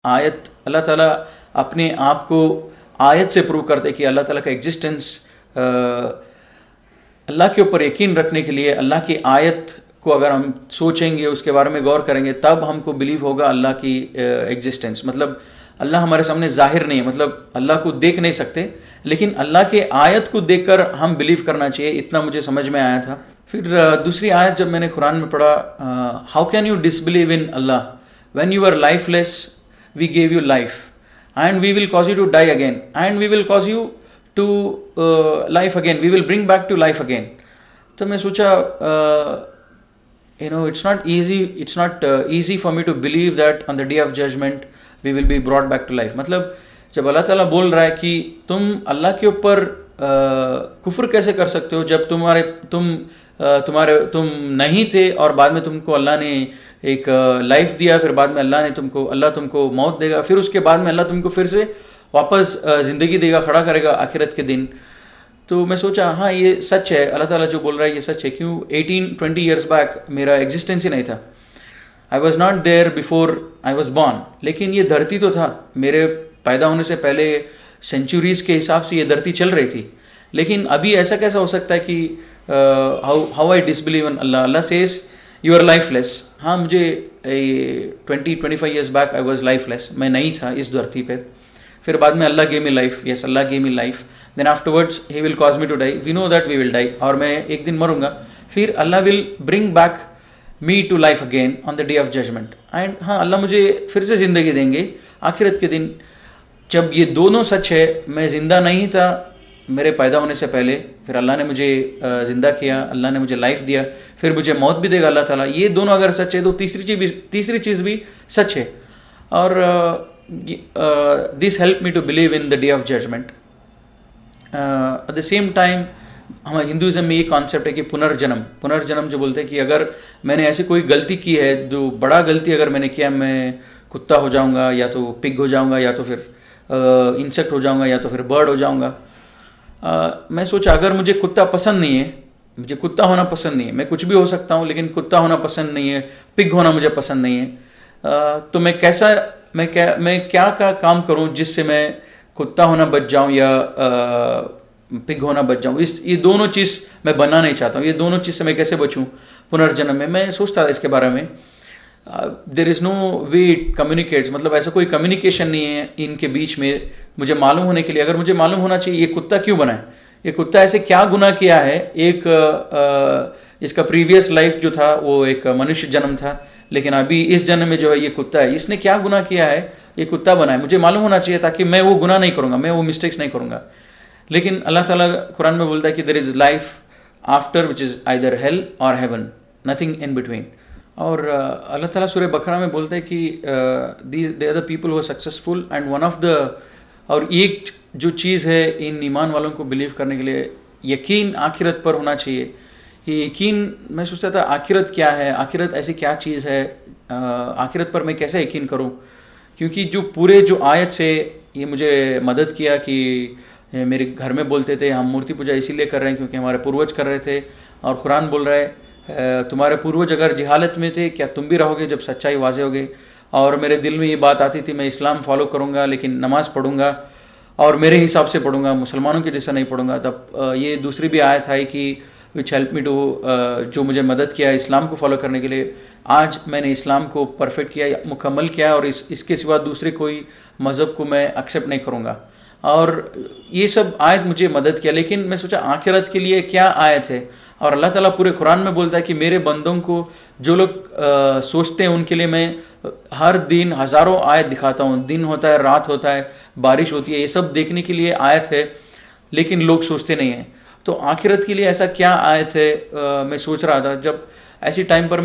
आयत अल्लाह ताला अपने आप को आयत से प्रूव करते कि अल्लाह ताला का एग्जिस्टेंस, अल्लाह के ऊपर यकीन रखने के लिए अल्लाह की आयत को अगर हम सोचेंगे, उसके बारे में गौर करेंगे, तब हमको बिलीव होगा अल्लाह की एग्जिस्टेंस। मतलब अल्लाह हमारे सामने जाहिर नहीं है, मतलब अल्लाह को देख नहीं सकते, लेकिन अल्लाह के आयत को देखकर हम बिलीव करना चाहिए। इतना मुझे समझ में आया था। फिर दूसरी आयत जब मैंने कुरान में पढ़ा, how can you disbelieve in Allah when you are lifeless, we gave you life and we will cause you to die again and we will cause you to life again, we will bring back to life again. तो मैं सोचा, it's not easy for me to believe that on the day of judgment we will be brought back to life. मतलब जब अल्लाह ताला बोल रहा है कि तुम अल्लाह के ऊपर कुफ्र कैसे कर सकते हो जब तुम नहीं थे और बाद में तुमको अल्लाह ने एक लाइफ दिया, फिर बाद में अल्लाह तुमको मौत देगा, फिर उसके बाद में अल्लाह तुमको फिर से वापस ज़िंदगी देगा, खड़ा करेगा आखिरत के दिन। तो मैं सोचा हाँ ये सच है, अल्लाह ताला जो बोल रहा है ये सच है। क्यों 18-20 ईयर्स बैक मेरा एग्जिस्टेंस ही नहीं था, I was not there before I was born. लेकिन ये धरती तो था, मेरे पैदा होने से पहले सेंचुरीज़ के हिसाब से ये धरती चल रही थी। लेकिन अभी ऐसा कैसा हो सकता है कि how I disbelieve in Allah. Allah says you are lifeless. हाँ, मुझे 20-25 years back I was lifeless, मैं नहीं था इस धरती पर। फिर बाद में Allah gave me life, yes Allah gave me life, then afterwards he will cause me to die, we know that we will die, और मैं एक दिन मरूंगा, फिर Allah will bring back me to life again on the day of judgement. And हाँ, अल्लाह मुझे फिर से ज़िंदगी देंगे आखिरत के दिन। जब ये दोनों सच है, मैं ज़िंदा नहीं था मेरे पैदा होने से पहले, फिर अल्लाह ने मुझे ज़िंदा किया, अल्लाह ने मुझे लाइफ दिया, फिर मुझे मौत भी देगा अल्लाह ताला। ये दोनों अगर सच है तो तीसरी चीज़ भी सच है। और this help me to believe in the day of judgement. At the same time हम हिंदुज़म में ये कॉन्सेप्ट है कि पुनर्जन्म जो बोलते हैं कि अगर मैंने ऐसी कोई गलती की है, जो बड़ा गलती अगर मैंने किया, मैं कुत्ता हो जाऊँगा, या तो पिग हो जाऊँगा, या तो फिर इंसेक्ट हो जाऊँगा, या तो फिर बर्ड हो जाऊँगा। मैं सोचा अगर मुझे कुत्ता पसंद नहीं है, मुझे कुत्ता होना पसंद नहीं है, मैं कुछ भी हो सकता हूँ लेकिन कुत्ता होना पसंद नहीं है, पिग होना मुझे पसंद नहीं है, तो मैं क्या काम करूँ जिससे मैं कुत्ता होना बच जाऊँ या पिग होना बच जाऊँ। ये दोनों चीज़ मैं बनना नहीं चाहता हूँ, ये दोनों चीज़ से मैं कैसे बचूँ पुनर्जन्म में। मैं सोचता था इसके बारे में। There is no way it communicates, मतलब ऐसा कोई कम्युनिकेशन नहीं है इनके बीच में मुझे मालूम होने के लिए। अगर मुझे मालूम होना चाहिए ये कुत्ता क्यों बना है, ये कुत्ता ऐसे क्या गुनाह किया है, इसका प्रीवियस लाइफ जो था वो एक मनुष्य जन्म था, लेकिन अभी इस जन्म में जो है ये कुत्ता है, इसने क्या गुनाह किया है, ये कुत्ता बना है, मुझे मालूम होना चाहिए ताकि मैं वो गुनाह नहीं करूँगा, मैं वो मिस्टेक्स नहीं करूँगा। लेकिन अल्लाह ताला कुरान में बोलता है कि there is life after which is either hell और हेवन, नथिंग इन बिटवीन। और अल्लाह ताला सूरह बकरा में बोलता है कि they are the people who are successful and one of the, और एक जो चीज़ है इन ईमान वालों को बिलीव करने के लिए यकीन आखिरत पर होना चाहिए। ये यकीन, मैं सोचता था आखिरत क्या है, आखिरत ऐसी क्या चीज़ है, आखिरत पर मैं कैसे यकीन करूं। क्योंकि जो आयत से ये मुझे मदद किया कि मेरे घर में बोलते थे हम मूर्ति पूजा इसीलिए कर रहे हैं क्योंकि हमारे पूर्वज कर रहे थे, और कुरान बोल रहा है तुम्हारे पूर्वज अगर जिहालत में थे क्या तुम भी रहोगे जब सच्चाई वाज़े होगी। और मेरे दिल में ये बात आती थी मैं इस्लाम फॉलो करूँगा लेकिन नमाज़ पढ़ूँगा और मेरे हिसाब से पढ़ूँगा, मुसलमानों के जैसा नहीं पढ़ूँगा। तब ये दूसरी भी आयत आई कि विच हेल्प मी टू, जो मुझे मदद किया इस्लाम को फॉलो करने के लिए। आज मैंने इस्लाम को परफेक्ट किया, मुकम्मल किया, और इसके सिवा दूसरे कोई मज़हब को मैं एक्सेप्ट नहीं करूँगा। और ये सब आयत मुझे मदद किया। लेकिन मैं सोचा आखिरत के लिए क्या आयत है, और अल्लाह ताला पूरे कुरान में बोलता है कि मेरे बंदों को जो लोग सोचते हैं उनके लिए मैं हर दिन हज़ारों आयत दिखाता हूँ। दिन होता है, रात होता है, बारिश होती है, ये सब देखने के लिए आयत है, लेकिन लोग सोचते नहीं हैं। तो आखिरत के लिए ऐसा क्या आयत है, मैं सोच रहा था। जब ऐसी टाइम पर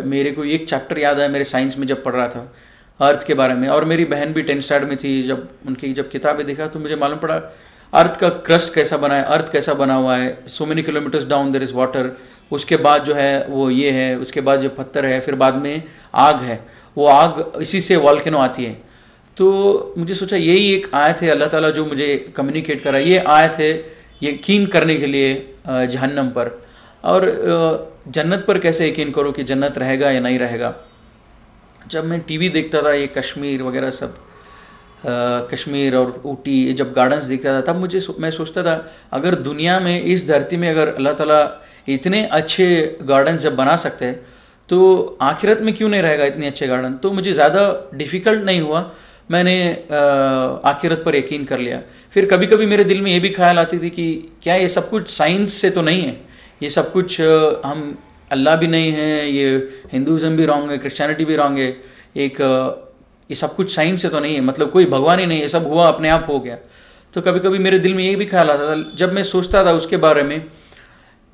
मेरे को एक चैप्टर याद आया मेरे साइंस में जब पढ़ रहा था अर्थ के बारे में, और मेरी बहन भी 10th स्टैंडर्ड में थी। जब उनकी किताबें देखा तो मुझे मालूम पड़ा अर्थ का क्रस्ट कैसा बना है, अर्थ कैसा बना हुआ है, so many kilometres down there is water, उसके बाद जो है वो ये है, उसके बाद जो पत्थर है, फिर बाद में आग है, वो आग इसी से वॉल्केनो आती है। तो मुझे सोचा यही एक आयत है अल्लाह ताला जो मुझे कम्युनिकेट करा, ये आयत है यकीन करने के लिए जहन्नम पर। और जन्नत पर कैसे यकीन करो कि जन्नत रहेगा या नहीं रहेगा। जब मैं टीवी देखता था ये कश्मीर वगैरह सब, कश्मीर और ऊटी ये जब गार्डन्स देखता था, तब मैं सोचता था अगर दुनिया में इस धरती में अगर अल्लाह ताला इतने अच्छे गार्डन जब बना सकते हैं तो आखिरत में क्यों नहीं रहेगा इतने अच्छे गार्डन। तो मुझे ज़्यादा डिफ़िकल्ट नहीं हुआ, मैंने आखिरत पर यकीन कर लिया। फिर कभी कभी मेरे दिल में ये भी ख्याल आती थी कि क्या ये सब कुछ साइंस से तो नहीं है, ये सब कुछ हम अल्लाह भी नहीं है, ये हिंदुज़म भी रॉन्ग है, क्रिश्चियनिटी भी रॉन्ग है, एक ये सब कुछ साइंस से तो नहीं है, मतलब कोई भगवान ही नहीं, ये सब हुआ अपने आप हो गया। तो कभी कभी मेरे दिल में ये भी ख्याल आता था जब मैं सोचता था उसके बारे में।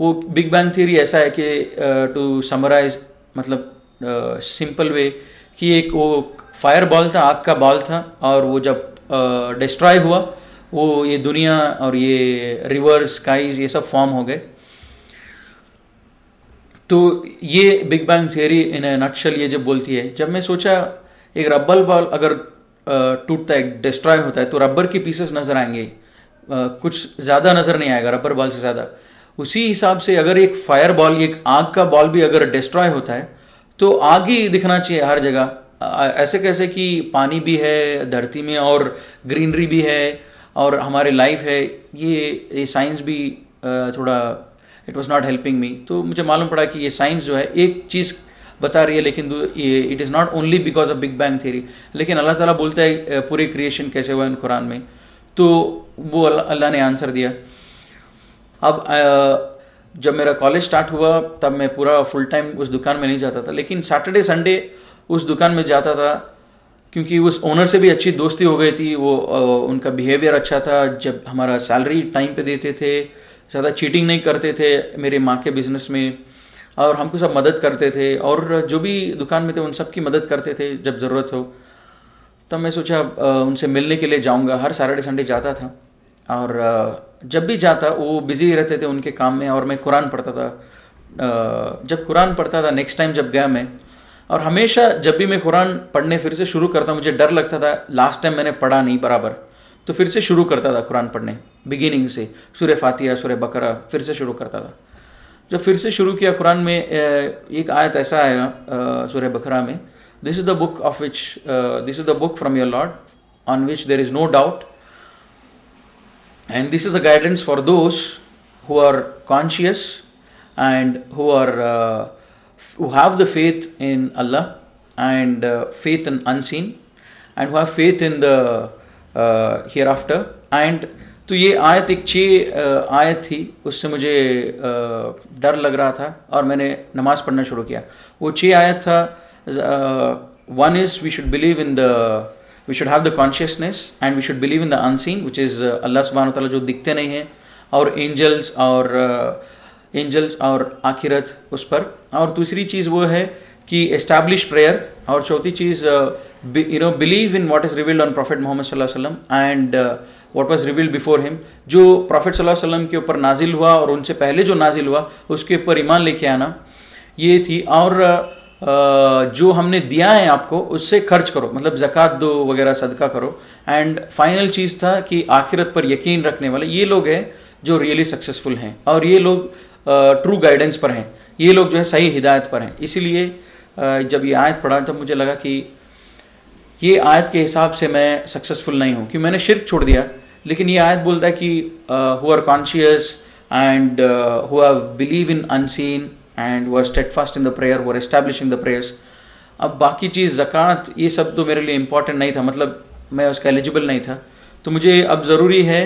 वो बिग बैंग थियरी ऐसा है कि टू समराइज मतलब सिंपल वे कि एक वो फायर बॉल था, आग का बॉल था, और वो जब डिस्ट्रॉय हुआ वो ये दुनिया और ये रिवर्स स्काईज ये सब फॉर्म हो गए। तो ये बिग बैंग थियरी इन ए नटशेल ये जब बोलती है, जब मैं सोचा एक रबर बॉल अगर टूटता है, डिस्ट्रॉय होता है, तो रबर के पीसेस नज़र आएंगे, कुछ ज़्यादा नज़र नहीं आएगा रबर बॉल से ज़्यादा। उसी हिसाब से अगर एक फायर बॉल, एक आग का बॉल भी अगर डिस्ट्रॉय होता है तो आग ही दिखना चाहिए हर जगह। ऐसे कैसे कि पानी भी है धरती में और ग्रीनरी भी है और हमारे लाइफ है, ये साइंस भी थोड़ा it was not helping me. तो मुझे मालूम पड़ा कि ये साइंस जो है एक चीज़ बता रही है, लेकिन ये it is not only because of big bang theory. लेकिन अल्लाह ताला बोलता है पूरे क्रिएशन कैसे हुआ इन कुरान में, तो वो अल्लाह ने आंसर दिया। अब जब मेरा कॉलेज स्टार्ट हुआ तब मैं पूरा फुल टाइम उस दुकान में नहीं जाता था, लेकिन सैटरडे संडे उस दुकान में जाता था क्योंकि उस ओनर से भी अच्छी दोस्ती हो गई थी। वो उनका बिहेवियर अच्छा था, जब हमारा सैलरी टाइम पे देते थे, ज़्यादा चीटिंग नहीं करते थे मेरे माँ के बिज़नेस में, और हमको सब मदद करते थे, और जो भी दुकान में थे उन सब की मदद करते थे जब ज़रूरत हो। तब मैं सोचा उनसे मिलने के लिए जाऊंगा। हर सैटरडे संडे जाता था, और जब भी जाता वो बिज़ी रहते थे उनके काम में, और मैं कुरान पढ़ता था। जब कुरान पढ़ता था नेक्स्ट टाइम जब गया मैं, और हमेशा जब भी मैं कुरान पढ़ने फिर से शुरू करता मुझे डर लगता था लास्ट टाइम मैंने पढ़ा नहीं बराबर, तो फिर से शुरू करता था कुरान पढ़ने बिगिनिंग से, सूरह फातिहा सूरह बकरा फिर से शुरू करता था। जब फिर से शुरू किया कुरान में एक आयत ऐसा आया सूरह बकरा में, this is the book of which this is the book from your lord on which there is no doubt and this is a guidance for those who are conscious and who have the faith in Allah and faith in unseen and who have faith in the hereafter। and तो ये आयत एक 6 आयत थी, उससे मुझे डर लग रहा था और मैंने नमाज़ पढ़ना शुरू किया। वो 6 आयत था, one is we should believe in the we should have the consciousness and we should believe in the unseen which is Allah subhanahu wa ta'ala जो दिखते नहीं हैं, और एंजल्स और आखिरत उस पर। और दूसरी चीज़ वो है कि एस्टैब्लिश प्रेयर, और चौथी चीज़ believe in what is revealed on prophet Muhammad सल्लल्लाहु अलैहि वसल्लम and what was revealed before him. जो प्रॉफिट सल्लल्लाहु अलैहि वसल्लम के ऊपर नाजिल हुआ और उनसे पहले जो नाजिल हुआ उसके ऊपर ईमान लेके आना, ये थी। और जो हमने दिया है आपको उससे खर्च करो, मतलब ज़कात दो वगैरह, सदका करो। एंड फाइनल चीज़ था कि आखिरत पर यकीन रखने वाले ये लोग हैं जो रियली सक्सेसफुल हैं, और ये लोग ट्रू गाइडेंस पर हैं, ये लोग जो है सही हिदायत पर हैं। इसीलिए जब ये आयत पढ़ा तब मुझे लगा कि ये आयत के हिसाब से मैं सक्सेसफुल नहीं हूँ, कि मैंने शिर्क छोड़ दिया। लेकिन ये आयत बोलता है कि who are conscious and who have believe in unseen and were steadfast in the prayer, were establishing the prayers। अब बाकी चीज़ ज़कात ये सब तो मेरे लिए इम्पॉर्टेंट नहीं था, मतलब मैं उसका एलिजिबल नहीं था। तो मुझे अब ज़रूरी है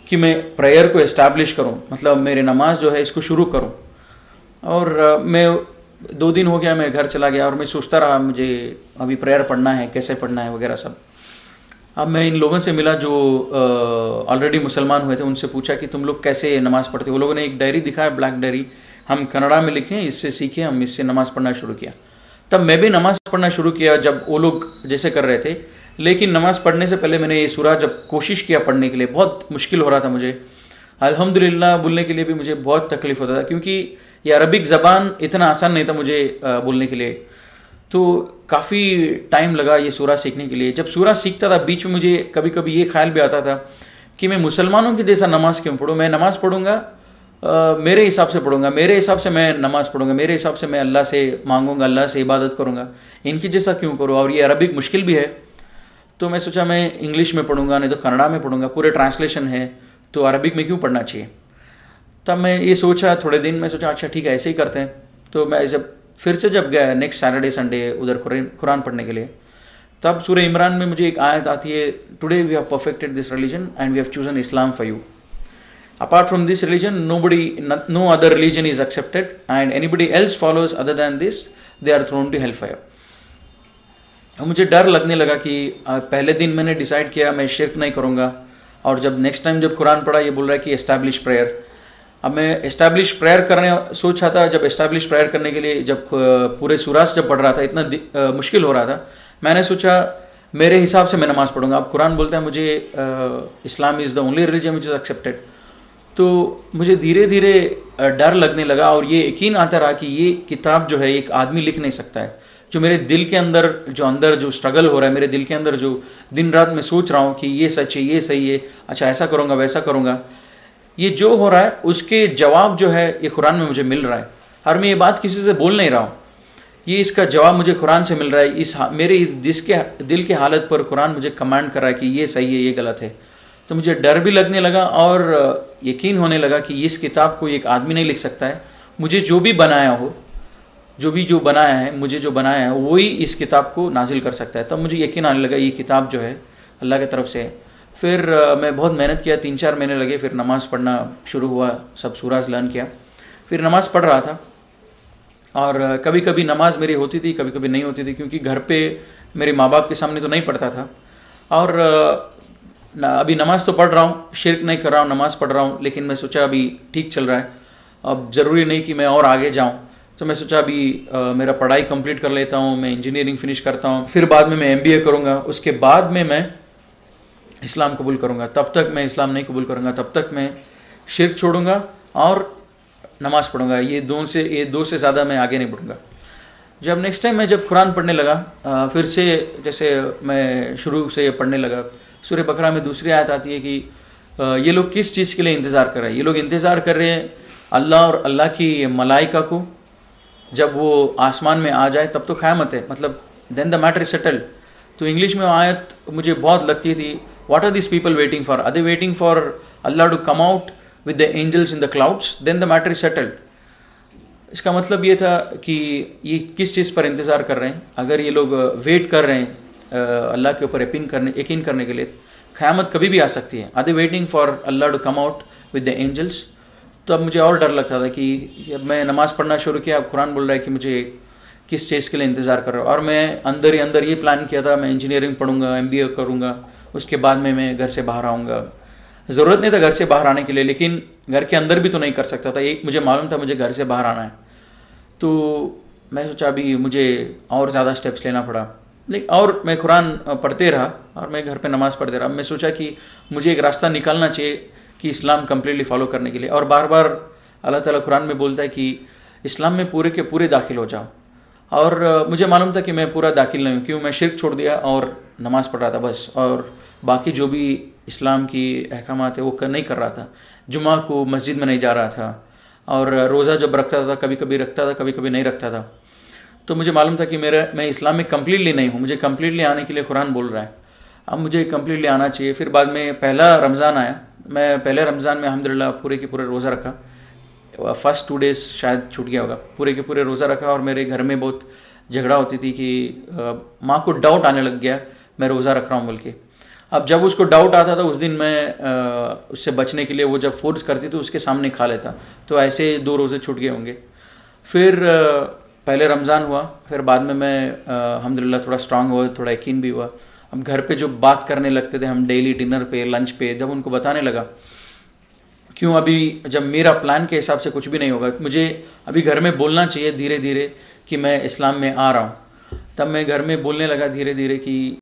कि मैं प्रेयर को इस्टेब्लिश करूं, मतलब मेरे नमाज जो है इसको शुरू करूं। और मैं 2 दिन हो गया मैं घर चला गया और मैं सोचता रहा मुझे अभी प्रेयर पढ़ना है, कैसे पढ़ना है वगैरह सब। अब मैं इन लोगों से मिला जो ऑलरेडी मुसलमान हुए थे, उनसे पूछा कि तुम लोग कैसे नमाज़ पढ़ते हो। वो लोगों ने एक डायरी दिखाया, ब्लैक डायरी, हम कन्नड़ा में लिखे, इससे सीखे, हम इससे नमाज़ पढ़ना शुरू किया। तब मैं भी नमाज़ पढ़ना शुरू किया जब वो लोग जैसे कर रहे थे। लेकिन नमाज़ पढ़ने से पहले मैंने ये सूरा जब कोशिश किया पढ़ने के लिए, बहुत मुश्किल हो रहा था मुझे। अल्हम्दुलिल्लाह बोलने के लिए भी मुझे बहुत तकलीफ़ होता था, क्योंकि ये अरबिक ज़बान इतना आसान नहीं था मुझे बोलने के लिए। तो काफ़ी टाइम लगा ये सूरा सीखने के लिए। जब सूरा सीखता था बीच में मुझे कभी कभी ये ख्याल भी आता था कि मैं मुसलमानों के जैसा नमाज़ क्यों पढ़ूँ। मैं नमाज़ पढ़ूँगा मेरे हिसाब से पढ़ूंगा, मेरे हिसाब से मैं नमाज़ पढ़ूंगा, मेरे हिसाब से मैं अल्लाह से मांगूंगा, अल्लाह से इबादत करूंगा, इनकी जैसा क्यों करूँ। और ये अरबिक मुश्किल भी है, तो मैं सोचा मैं इंग्लिश में पढ़ूंगा, नहीं तो कन्नड़ा में पढ़ूंगा, पूरे ट्रांसलेशन है, तो अरबिक में क्यों पढ़ना चाहिए। तब मैं ये सोचा, थोड़े दिन में सोचा अच्छा ठीक है ऐसे ही करते हैं। तो मैं जब फिर से जब गया नेक्स्ट सैटरडे संडे उधर कुरान पढ़ने के लिए, तब सूरह इमरान में मुझे एक आयत आती है, today we have perfected this religion and we have chosen Islam for you. Apart from this religion no other religion is accepted and anybody else follows other than this they are thrown to hell fire. मुझे डर लगने लगा कि पहले दिन मैंने decide किया मैं शिर्क नहीं करूँगा, और जब नेक्स्ट टाइम जब कुरान पढ़ा ये बोल रहा है कि एस्टैब्लिश प्रेयर। अब मैं एस्टैब्लिश प्रेयर करने सोच रहा था, जब एस्टैब्लिश प्रेयर करने के लिए जब पूरे सूरत जब पढ़ रहा था इतना मुश्किल हो रहा था, मैंने सोचा मेरे हिसाब से मैं नमाज़ पढ़ूंगा। अब कुरान बोलता है मुझे Islam is the only religion which is accepted. तो मुझे धीरे धीरे डर लगने लगा और ये यकीन आता रहा कि ये किताब जो है एक आदमी लिख नहीं सकता है। जो मेरे दिल के अंदर जो स्ट्रगल हो रहा है, मेरे दिल के अंदर जो दिन रात मैं सोच रहा हूँ कि ये सच है, ये सही है, अच्छा ऐसा करूँगा वैसा करूँगा, ये जो हो रहा है उसके जवाब जो है ये कुरान में मुझे मिल रहा है। और मैं ये बात किसी से बोल नहीं रहा हूँ, ये इसका जवाब मुझे कुरान से मिल रहा है। मेरे दिल के हालत पर कुरान मुझे कमांड कर रहा है कि ये सही है, ये गलत है। तो मुझे डर भी लगने लगा और यकीन होने लगा कि इस किताब को एक आदमी नहीं लिख सकता है। मुझे जो भी बनाया है मुझे जो बनाया है वही इस किताब को नाजिल कर सकता है। तब मुझे यकीन आने लगा ये किताब जो है अल्लाह की तरफ से है। फिर मैं बहुत मेहनत किया, 3-4 महीने लगे, फिर नमाज़ पढ़ना शुरू हुआ, सब सूराज लर्न किया, फिर नमाज़ पढ़ रहा था। और कभी कभी नमाज़ मेरी होती थी, कभी कभी नहीं होती थी, क्योंकि घर पे मेरे माँ बाप के सामने तो नहीं पढ़ता था। और अभी नमाज़ तो पढ़ रहा हूँ, शिर्क नहीं कर रहा हूँ, नमाज़ पढ़ रहा हूँ, लेकिन मैं सोचा अभी ठीक चल रहा है, अब ज़रूरी नहीं कि मैं और आगे जाऊँ। तो मैं सोचा अभी मेरा पढ़ाई कंप्लीट कर लेता हूँ, मैं इंजीनियरिंग फिनिश करता हूँ, फिर बाद में मैं MBA करूँगा, उसके बाद में मैं इस्लाम कबूल करूँगा। तब तक मैं इस्लाम नहीं कबूल करूँगा, तब तक मैं शिर्क छोड़ूंगा और नमाज़ पढ़ूंगा। ये दो से ज़्यादा मैं आगे नहीं बढ़ूँगा। जब नेक्स्ट टाइम मैं जब कुरान पढ़ने लगा, फिर से जैसे मैं शुरू से पढ़ने लगा, सूरह बकरा में दूसरी आयत आती है कि ये लोग किस चीज़ के लिए इंतज़ार कर रहे हैं। ये लोग इंतज़ार कर रहे हैं अल्लाह और अल्लाह की मलाइका को, जब वो आसमान में आ जाए तब तो क़यामत है, मतलब then the matter is settled. तो इंग्लिश में आयत मुझे बहुत लगती थी, what are this people waiting for, are they waiting for Allah to come out with the angels in the clouds, then the matter is settled. इसका मतलब ये था कि ये किस चीज़ पर इंतज़ार कर रहे हैं। अगर ये लोग वेट कर रहे हैं अल्लाह के ऊपर यकीन करने के लिए, क़यामत कभी भी आ सकती है। Are they waiting for Allah to come out with the angels. तो अब मुझे और डर लगता था कि जब मैं नमाज़ पढ़ना शुरू किया, अब कुरान बोल रहा है कि मुझे किस चीज़ के लिए इंतज़ार कर रहा हूँ। और मैं अंदर ही अंदर ये प्लान किया था, मैं इंजीनियरिंग पढ़ूंगा, MBA करूँगा, उसके बाद में मैं घर से बाहर आऊँगा। ज़रूरत नहीं था घर से बाहर आने के लिए, लेकिन घर के अंदर भी तो नहीं कर सकता था, एक मुझे मालूम था मुझे घर से बाहर आना है। तो मैं सोचा अभी मुझे और ज़्यादा स्टेप्स लेना पड़ा, लेकिन और मैं कुरान पढ़ते रहा और मैं घर पे नमाज़ पढ़ते रहा। मैं सोचा कि मुझे एक रास्ता निकालना चाहिए कि इस्लाम कम्प्लीटली फॉलो करने के लिए। और बार बार अल्लाह ताला कुरान में बोलता है कि इस्लाम में पूरे के पूरे दाखिल हो जाओ। और मुझे मालूम था कि मैं पूरा दाखिल नहीं हूँ, क्यों मैं शिर्क छोड़ दिया और नमाज़ पढ़ रहा था बस, और बाकी जो भी इस्लाम की अहकामात है वो नहीं कर रहा था। जुमा को मस्जिद में नहीं जा रहा था, और रोज़ा जब रखता था कभी कभी रखता था, कभी कभी नहीं रखता था। तो मुझे मालूम था कि मैं इस्लाम में कम्प्लीटली नहीं हूँ, मुझे कम्प्लीटली आने के लिए कुरान बोल रहा है, अब मुझे कम्प्लीटली आना चाहिए। फिर बाद में पहला रमज़ान आया, मैं पहले रमज़ान में अल्हम्दुलिल्लाह पूरे के पूरे रोज़ा रखा। फर्स्ट 2 डेज़ शायद छूट गया होगा, पूरे के पूरे रोज़ा रखा। और मेरे घर में बहुत झगड़ा होती थी कि माँ को डाउट आने लग गया मैं रोज़ा रख रहा हूँ बोल के। अब जब उसको डाउट आता था उस दिन मैं उससे बचने के लिए वो जब फोर्स करती तो उसके सामने खा लेता। तो ऐसे 2 रोज़े छूट गए होंगे। फिर पहले रमज़ान हुआ, फिर बाद में मैं अल्हम्दुलिल्लाह थोड़ा स्ट्रांग हुआ, थोड़ा यकीन भी हुआ। अब घर पे जो बात करने लगते थे हम डेली डिनर पे, लंच पे, जब उनको बताने लगा, क्यों अभी जब मेरा प्लान के हिसाब से कुछ भी नहीं होगा, मुझे अभी घर में बोलना चाहिए धीरे धीरे कि मैं इस्लाम में आ रहा हूँ। तब मैं घर में बोलने लगा धीरे धीरे कि